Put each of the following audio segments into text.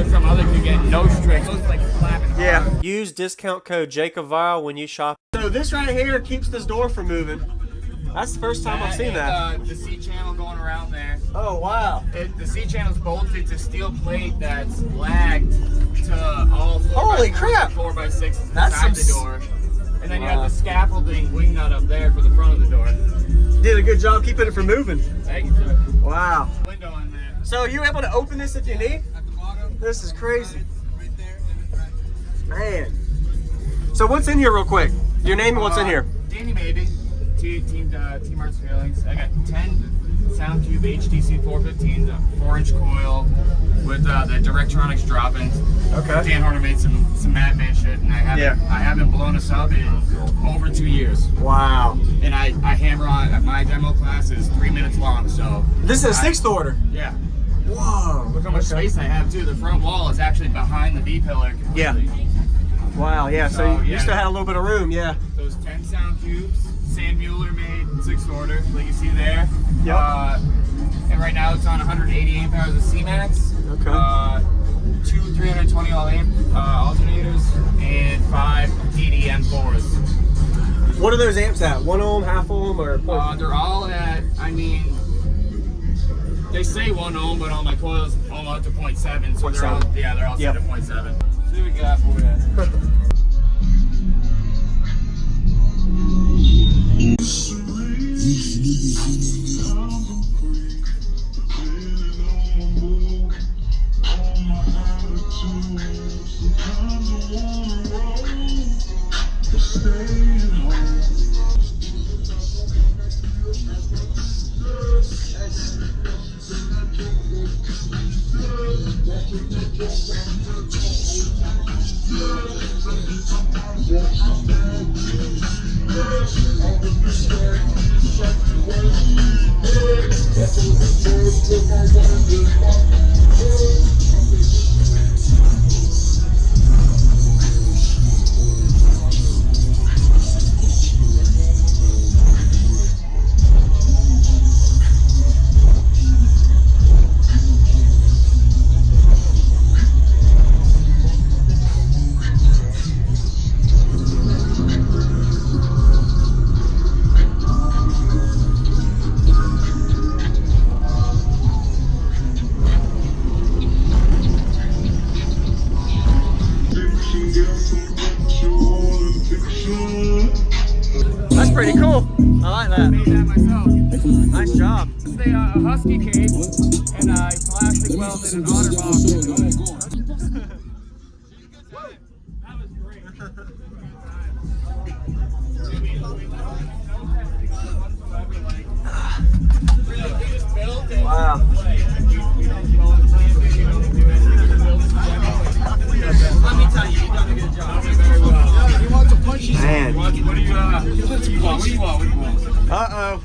like some others, you get no strings. Those like flapping hard. Yeah. Use discount code JacobVile when you shop. So this right here keeps this door from moving. That's the first time I've seen that. The C channel going around there. Oh wow. The C channel's bolted to steel plate that's lagged to all 4x6 inside the door. And then you have the scaffolding wing nut up there for the front of the door. Did a good job keeping it from moving. Thank you, sir. Wow. Window in there. So you're able to open this if you need? At the bottom. This is crazy. Right there. Right. Man. So what's in here real quick? Your name and what's in here? Danny Maybe. Team Arts Feelings. I got 10 SoundCube HDC 415s, a 4-inch coil with the Directronics drop-ins. Okay. Dan Horner made some Madman shit, and I haven't blown a sub in over 2 years. Wow. And I hammer on, my demo class is 3 minutes long, so. This is a 6th order? Yeah. Whoa. Look how much space I have too. The front wall is actually behind the B-pillar completely. Yeah. Wow, yeah, so you still had a little bit of room, yeah. Those 10 SoundCubes, Sam Mueller made 6th order, like you see there. Yep. And right now it's on 180 amp hours of C-Max. Okay. 2 320 all amp alternators, and 5 DD M4s. What are those amps at? 1 ohm, half ohm, or? They're all at, I mean, they say 1 ohm, but all my coils all out to 0.7, so they're all set at 0.7. See what we got for you. That's pretty cool. I like that. I made that myself. Nice job. This is a Husky cage, and I plastic welded an otter box into it. That was great. Wow. Let me tell you, you've done a good job. Very well. He wants a punch. Man. What do you want? Uh-oh.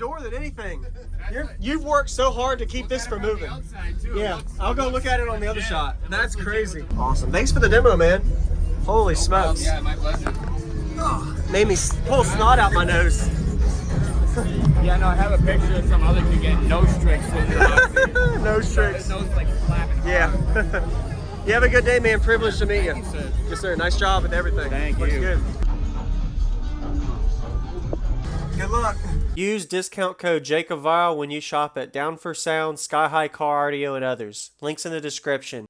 door than anything. You've worked so hard to keep this from moving. Yeah, I'll go look at it on the other shot. That's crazy. Awesome. Thanks for the demo, man. Holy smokes. Yeah, my pleasure. Made me pull snot out my nose. Yeah, no, I have a picture of some other kid getting nose tricks with your Nose tricks. His nose like flapping hard. Yeah. You have a good day, man. Privileged to meet you. Thank you, sir. Yes, sir. Nice job with everything. Thank Looks you. good. Good luck. Use discount code JACOBVILE when you shop at Down for Sound, Sky High Car Audio, and others. Links in the description.